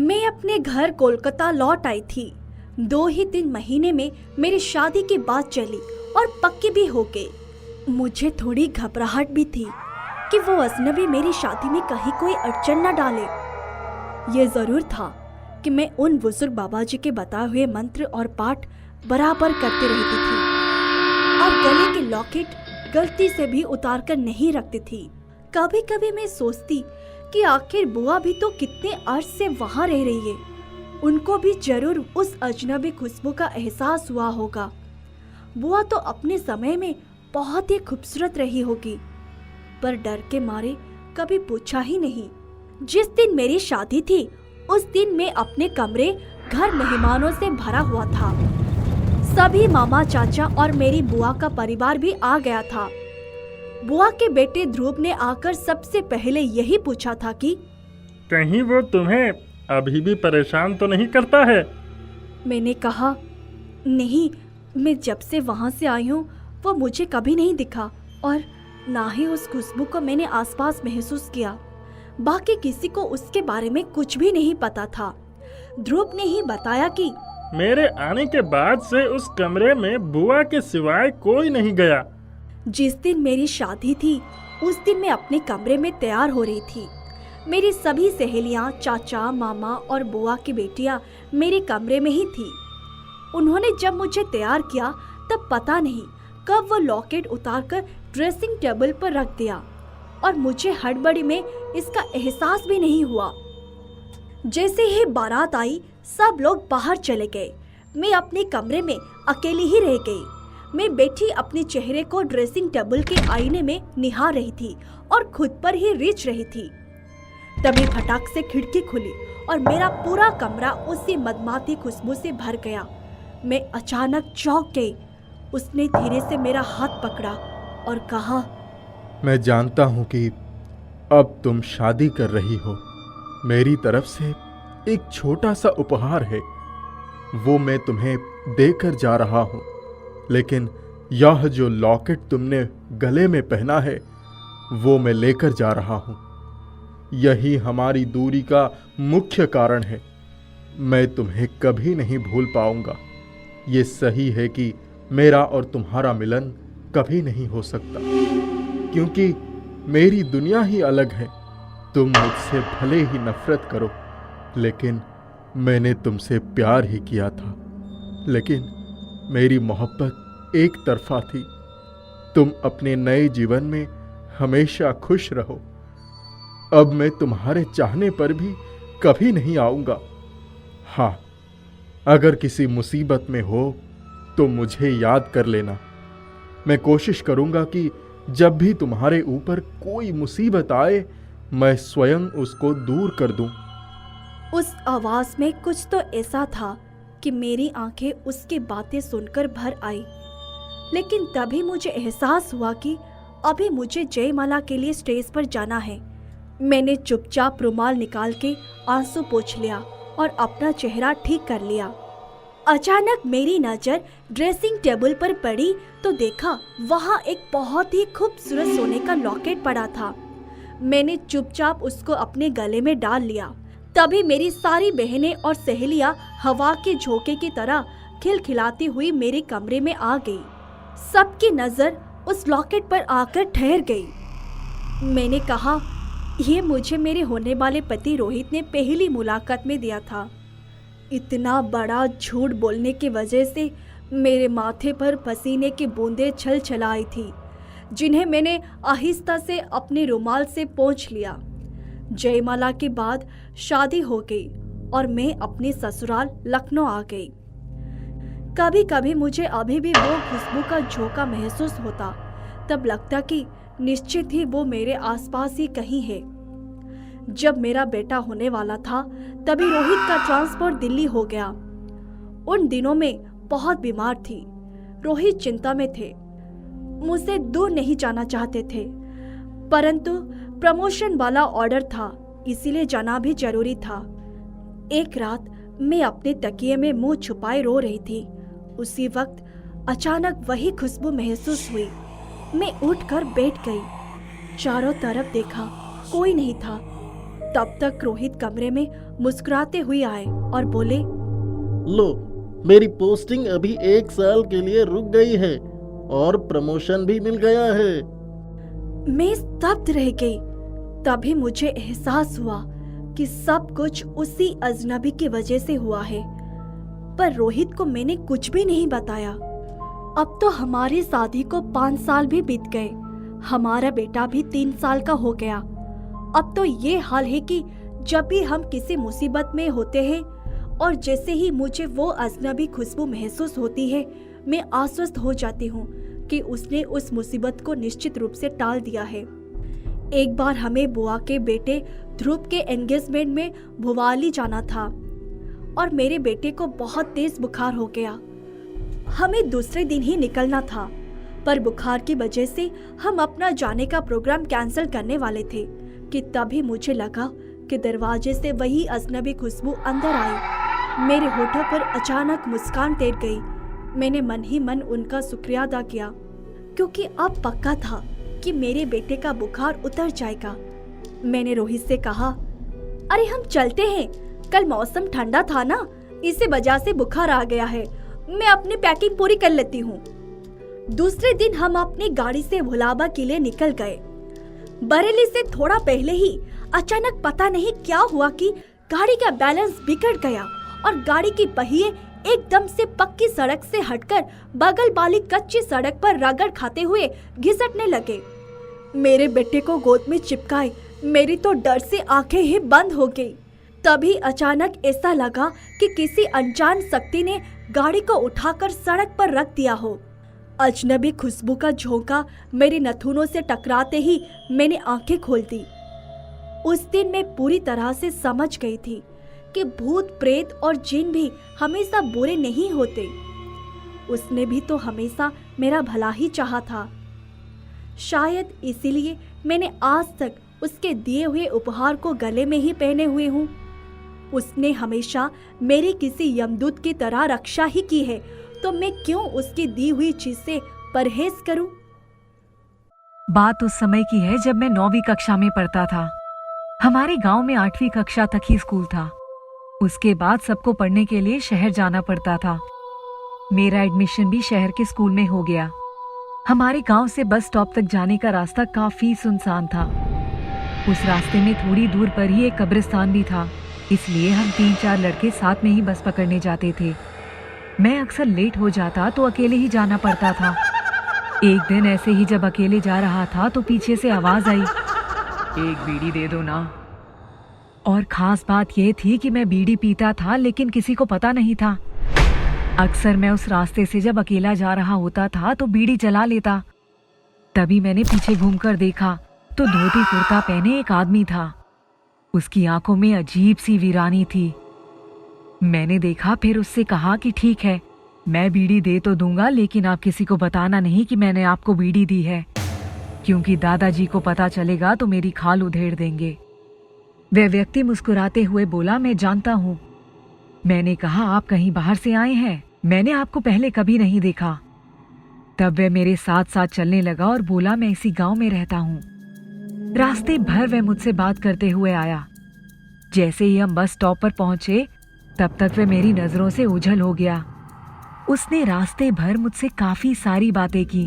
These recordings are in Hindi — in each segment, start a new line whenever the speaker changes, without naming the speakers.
मैं अपने घर कोलकाता लौट आई थी। 2 ही 3 महीने में मेरी शादी की बात चली और पक्की भी हो गई। मुझे थोड़ी घबराहट भी थी कि वो अजनबी मेरी शादी में कहीं कोई अड़चन न डाले। ये जरूर था कि मैं उन बुजुर्ग बाबा जी के बताए हुए मंत्र और पाठ बराबर करती रहती थी और गले के लॉकेट गलती से भी उतार कर नहीं रखती थी। कभी कभी मैं सोचती कि आखिर बुआ भी तो कितने अर्ज से वहाँ रह रही है, उनको भी जरूर उस अजनबी खुशबू का एहसास हुआ होगा। बुआ तो अपने समय में बहुत ही खूबसूरत रही होगी, पर डर के मारे कभी पूछा ही नहीं। जिस दिन मेरी शादी थी उस दिन मैं अपने कमरे घर मेहमानों से भरा हुआ था। सभी मामा चाचा और मेरी बुआ का परिवार भी आ गया था। बुआ के बेटे ध्रुव ने आकर सबसे पहले यही पूछा था कि
कहीं वो तुम्हें अभी भी परेशान तो नहीं करता है?
मैंने कहा नहीं, मैं जब से वहाँ से आई हूँ वो मुझे कभी नहीं दिखा और ना ही उस खुशबू को मैंने आसपास महसूस किया। बाकी किसी को उसके बारे में कुछ भी नहीं पता था। ध्रुव ने ही बताया कि
मेरे आने के बाद से उस कमरे में बुआ के सिवाय कोई नहीं गया।
जिस दिन मेरी शादी थी उस दिन मैं अपने कमरे में तैयार हो रही थी। मेरी सभी सहेलियां, चाचा, मामा और बुआ की बेटियां मेरे कमरे में ही थी। उन्होंने जब मुझे तैयार किया तब पता नहीं कब वो लॉकेट उतारकर ड्रेसिंग टेबल पर रख दिया और मुझे हड़बड़ी में इसका एहसास भी नहीं हुआ। जैसे ही बारात आई सब लोग बाहर चले गए। मैं अपने कमरे में अकेली ही रह गई। मैं बैठी अपने चेहरे को ड्रेसिंग टेबल के आईने में निहार रही थी और खुद पर ही रीझ रही थी। तभी फटाक से खिड़की खुली और मेरा पूरा कमरा उसी मदमाती खुशबू से भर गया। मैं अचानक चौंक गई। उसने धीरे से मेरा हाथ पकड़ा और कहा,
मैं जानता हूँ कि अब तुम शादी कर रही हो। मेरी तरफ से एक छोटा सा उपहार है, वो मैं तुम्हें देकर जा रहा हूँ। लेकिन यह जो लॉकेट तुमने गले में पहना है वो मैं लेकर जा रहा हूँ। यही हमारी दूरी का मुख्य कारण है। मैं तुम्हें कभी नहीं भूल पाऊंगा। ये सही है कि मेरा और तुम्हारा मिलन कभी नहीं हो सकता, क्योंकि मेरी दुनिया ही अलग है। तुम मुझसे भले ही नफरत करो, लेकिन मैंने तुमसे प्यार ही किया था। लेकिन मेरी मोहब्बत एक तरफा थी। तुम अपने नए जीवन में हमेशा खुश रहो। अब मैं तुम्हारे चाहने पर भी कभी नहीं आऊंगा। हाँ, अगर किसी मुसीबत में हो तो मुझे याद कर लेना। मैं कोशिश करूंगा कि जब भी तुम्हारे ऊपर कोई मुसीबत आए मैं स्वयं उसको दूर कर दूं।
उस आवाज में कुछ तो ऐसा था कि मेरी आंखें उसकी बातें सुनकर भर आई। लेकिन तभी मुझे एहसास हुआ कि अभी मुझे जयमाला के लिए स्टेज पर जाना है। मैंने चुपचाप रुमाल निकाल के आंसू पोंछ लिया और अपना चेहरा ठीक कर लिया। अचानक मेरी नजर ड्रेसिंग टेबल पर पड़ी तो देखा वहाँ एक बहुत ही खूबसूरत सोने का लॉकेट पड़ा था। मैंने चुपचाप उसको अपने गले में डाल लिया। तभी मेरी सारी बहनें और सहेलियां हवा के झोंके की तरह खिलखिलाती हुई मेरे कमरे में आ गई। सबकी नजर उस लॉकेट पर आकर ठहर गई। मैंने कहा, ये मुझे मेरे होने वाले पति रोहित ने पहली मुलाकात में दिया था। इतना बड़ा झूठ बोलने की वजह से मेरे माथे पर पसीने की बूंदें छल छलाई थी, जिन्हें मैंने आहिस्ता से अपने रुमाल से पोंछ लिया। जयमाला के बाद शादी हो गई और मैं अपने ससुराल लखनऊ आ गई। कभी कभी मुझे अभी भी वो खुशबू का झोंका महसूस होता। तब लगता कि निश्चित ही वो मेरे आसपास ही कहीं है। जब मेरा बेटा होने वाला था तभी रोहित का ट्रांसफर दिल्ली हो गया। उन दिनों में बहुत बीमार थी। रोहित चिंता में थे, मुझसे दूर नहीं जाना चाहते थे, परंतु प्रमोशन वाला ऑर्डर था, इसीलिए जाना भी जरूरी था। एक रात मैं अपने तकिए में मुंह छुपाए रो रही थी। उसी वक्त अचानक वही खुशबू महसूस हुई। मैं उठकर बैठ गई। चारों तरफ देखा, कोई नहीं था। तब तक रोहित कमरे में मुस्कुराते हुए आए और बोले,
लो, मेरी पोस्टिंग अभी 1 साल के लिए रुक गई है और प्रमोशन भी मिल गया है।
मैं स्तब्ध रह गई। तभी मुझे एहसास हुआ कि सब कुछ उसी अजनबी की वजह से हुआ है, पर रोहित को मैंने कुछ भी नहीं बताया। अब तो हमारी शादी को 5 साल भी बीत गए। हमारा बेटा भी 3 साल का हो गया। अब तो ये हाल है कि जब भी हम किसी मुसीबत में होते हैं और जैसे ही मुझे वो अजनबी खुशबू महसूस होती है, मैं आश्वस्त हो जाती हूँ कि उसने उस मुसीबत को निश्चित रूप से टाल दिया है। एक बार हमें बुआ के बेटे ध्रुव के एंगेजमेंट में भुवाली जाना था और मेरे बेटे को बहुत तेज बुखार हो गया। हमें दूसरे दिन ही निकलना था, पर बुखार की वजह से हम अपना जाने का प्रोग्राम कैंसिल करने वाले थे कि तभी मुझे लगा कि दरवाजे से वही अजनबी खुशबू अंदर आई। मेरे होठों पर अचानक मुस्कान तैर गई। मैंने मन ही मन उनका शुक्रिया अदा किया, क्योंकि अब पक्का था कि मेरे बेटे का बुखार उतर जाएगा। मैंने रोहित से कहा, अरे हम चलते हैं, कल मौसम ठंडा था ना, इसी वजह से बुखार आ गया है। मैं अपनी पैकिंग पूरी कर लेती हूँ। दूसरे दिन हम अपनी गाड़ी से भुलाबा के लिए निकल गए। बरेली से थोड़ा पहले ही अचानक पता नहीं क्या हुआ कि गाड़ी का बैलेंस बिगड़ गया और गाड़ी की पहिए एकदम से पक्की सड़क से हटकर बगल वाली कच्ची सड़क पर रगड़ खाते हुए घिसटने लगे। मेरे बेटे को गोद में चिपकाए मेरी तो डर से आंखें ही बंद हो गई। तभी अचानक ऐसा लगा कि किसी अनजान शक्ति ने गाड़ी को उठाकर सड़क पर रख दिया हो। अजनबी खुशबू का झोंका मेरे नथुनों से टकराते ही मैंने आंखें खोल दी। उस दिन मैं पूरी तरह से समझ गई थी कि भूत प्रेत और जिन भी हमेशा बुरे नहीं होते। उसने भी तो हमेशा मेरा भला ही चाहा था। शायद इसीलिए मैंने आज तक उसके दिए हुए उपहार को गले में ही पहने हुए हूँ। उसने हमेशा मेरी किसी यमदूत की तरह रक्षा ही की है, तो मैं क्यों उसकी दी हुई चीज से परहेज करूं?
बात उस समय की है जब मैं 9वीं कक्षा में पढ़ता था। हमारे गांव में 8वीं कक्षा तक ही स्कूल था। उसके बाद सबको पढ़ने के लिए शहर जाना पड़ता था। मेरा एडमिशन भी शहर के स्कूल में हो गया। हमारे गांव से बस स्टॉप तक जाने का रास्ता काफी सुनसान था। उस रास्ते में थोड़ी दूर पर ही एक कब्रिस्तान भी था, इसलिए हम 3-4 लड़के साथ में ही बस पकड़ने जाते थे। मैं अक्सर लेट हो जाता तो अकेले ही जाना पड़ता था। एक दिन ऐसे ही जब अकेले जा रहा था तो पीछे से आवाज आई, एक बीड़ी दे दो ना। और खास बात यह थी कि मैं बीड़ी पीता था लेकिन किसी को पता नहीं था। अक्सर मैं उस रास्ते से जब अकेला जा रहा होता था तो बीड़ी जला लेता। तभी मैंने पीछे घूमकर देखा तो धोती कुर्ता पहने एक आदमी था। उसकी आंखों में अजीब सी वीरानी थी। मैंने देखा, फिर उससे कहा कि ठीक है, मैं बीड़ी दे तो दूंगा, लेकिन आप किसी को बताना नहीं कि मैंने आपको बीड़ी दी है, क्योंकि दादाजी को पता चलेगा तो मेरी खाल उधेड़ देंगे। वह व्यक्ति मुस्कुराते हुए बोला, मैं जानता हूँ। मैंने कहा, आप कहीं बाहर से आए हैं? मैंने आपको पहले कभी नहीं देखा। तब वह मेरे साथ साथ चलने लगा और बोला, मैं इसी गांव में रहता हूँ। रास्ते भर वह मुझसे बात करते हुए आया। जैसे ही हम बस स्टॉप पर पहुंचे तब तक वह मेरी नजरों से ओझल हो गया। उसने रास्ते भर मुझसे काफी सारी बातें की,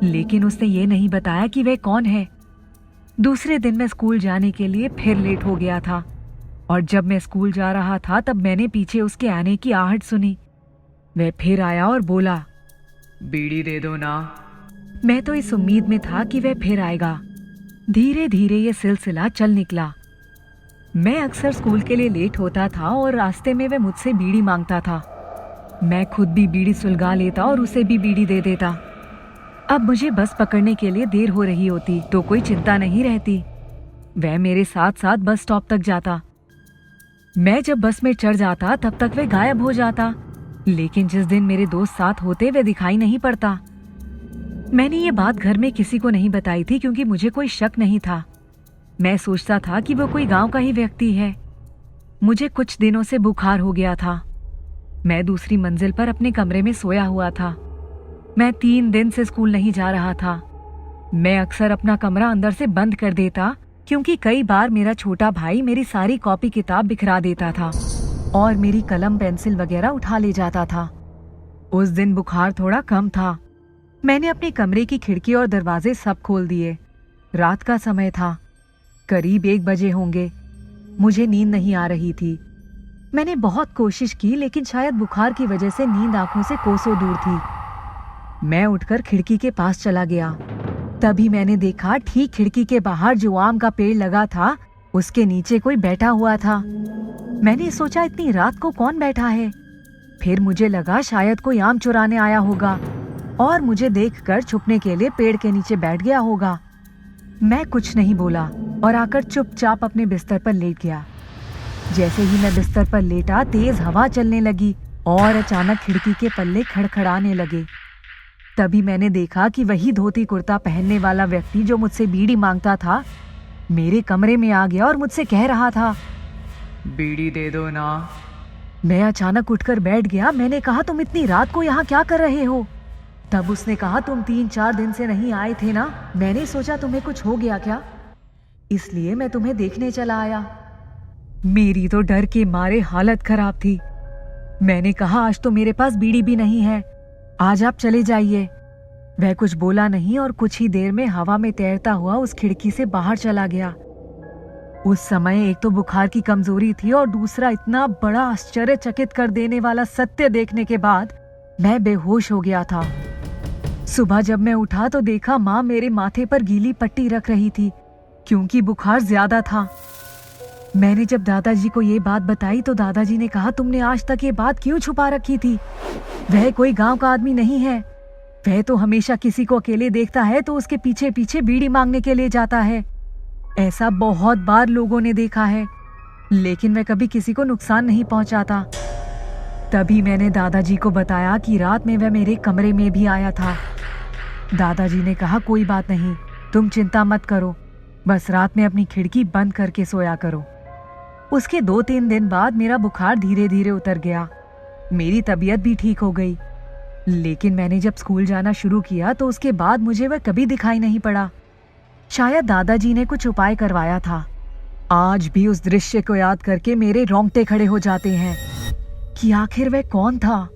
लेकिन उसने ये नहीं बताया कि वह कौन है। दूसरे दिन मैं स्कूल जाने के लिए फिर लेट हो गया था, और जब मैं स्कूल जा रहा था तब मैंने पीछे उसके आने की आहट सुनी। वह फिर आया और बोला, बीड़ी दे दो ना। मैं तो इस उम्मीद में था कि वह फिर आएगा। धीरे धीरे ये सिलसिला चल निकला। मैं अक्सर स्कूल के लिए लेट होता था और रास्ते में वह मुझसे बीड़ी मांगता था। मैं खुद भी बीड़ी सुलगा लेता और उसे भी बीड़ी दे देता। अब मुझे बस पकड़ने के लिए देर हो रही होती तो कोई चिंता नहीं रहती। वह मेरे साथ साथ बस स्टॉप तक जाता। मैं जब बस में चढ़ जाता तब तक वह गायब हो जाता, लेकिन जिस दिन मेरे दोस्त साथ होते वह दिखाई नहीं पड़ता। मैंने ये बात घर में किसी को नहीं बताई थी, क्योंकि मुझे कोई शक नहीं था। मैं सोचता था कि वो कोई गांव का ही व्यक्ति है। मुझे कुछ दिनों से बुखार हो गया था। मैं दूसरी मंजिल पर अपने कमरे में सोया हुआ था। मैं 3 दिन से स्कूल नहीं जा रहा था। मैं अक्सर अपना कमरा अंदर से बंद कर देता क्योंकि कई बार मेरा छोटा भाई मेरी सारी कॉपी किताब बिखरा देता था और मेरी कलम पेंसिल वगैरह उठा ले जाता था। उस दिन बुखार थोड़ा कम था। मैंने अपने कमरे की खिड़की और दरवाजे सब खोल दिए। रात का समय था, करीब 1 बजे होंगे। मुझे नींद नहीं आ रही थी। मैंने बहुत कोशिश की, लेकिन शायद बुखार की वजह से नींद आंखों से कोसों दूर थी। मैं उठकर खिड़की के पास चला गया। तभी मैंने देखा ठीक खिड़की के बाहर जो आम का पेड़ लगा था, उसके नीचे कोई बैठा हुआ था। मैंने सोचा इतनी रात को कौन बैठा है। फिर मुझे लगा शायद कोई आम चुराने आया होगा और मुझे देखकर छुपने के लिए पेड़ के नीचे बैठ गया होगा। मैं कुछ नहीं बोला और आकर चुपचाप अपने बिस्तर पर लेट गया। जैसे ही मैं बिस्तर पर लेटा, तेज हवा चलने लगी और अचानक खिड़की के पल्ले खड़खड़ाने लगे। तभी मैंने देखा कि वही धोती कुर्ता पहनने वाला व्यक्ति जो मुझसे बीड़ी मांगता था, मेरे कमरे में आ गया और मुझसे कह रहा था, बीड़ी दे दो ना। मैं अचानक उठकर बैठ गया। मैंने कहा, तुम इतनी रात को यहाँ क्या कर रहे हो? तब उसने कहा, तुम 3-4 दिन से नहीं आए थे ना, मैंने सोचा तुम्हें कुछ हो गया क्या, इसलिए मैं तुम्हें देखने चला आया। मेरी तो डर के मारे हालत खराब थी। मैंने कहा, आज तो मेरे पास बीड़ी भी नहीं है, आज आप चले जाइए। वह कुछ बोला नहीं और कुछ ही देर में हवा में तैरता हुआ उस खिड़की से बाहर चला गया। उस समय एक तो बुखार की कमजोरी थी और दूसरा इतना बड़ा आश्चर्यचकित कर देने वाला सत्य देखने के बाद मैं बेहोश हो गया था। सुबह जब मैं उठा तो देखा माँ मेरे माथे पर गीली पट्टी रख रही थी, क्योंकि बुखार ज्यादा था। मैंने जब दादाजी को ये बात बताई तो दादाजी ने कहा, तुमने आज तक ये बात क्यों छुपा रखी थी? वह कोई गांव का आदमी नहीं है। वह तो हमेशा किसी को अकेले देखता है तो उसके पीछे पीछे बीड़ी मांगने के लिए जाता है। ऐसा बहुत बार लोगों ने देखा है, लेकिन मैं कभी किसी को नुकसान नहीं पहुंचाता। तभी मैंने दादाजी को बताया कि रात में वह मेरे कमरे में भी आया था। दादाजी ने कहा, कोई बात नहीं, तुम चिंता मत करो, बस रात में अपनी खिड़की बंद करके सोया करो। उसके 2-3 दिन बाद मेरा बुखार धीरे धीरे उतर गया। मेरी तबीयत भी ठीक हो गई। लेकिन मैंने जब स्कूल जाना शुरू किया तो उसके बाद मुझे वह कभी दिखाई नहीं पड़ा। शायद दादाजी ने कुछ उपाय करवाया था। आज भी उस दृश्य को याद करके मेरे रोंगटे खड़े हो जाते हैं कि आखिर वह कौन था।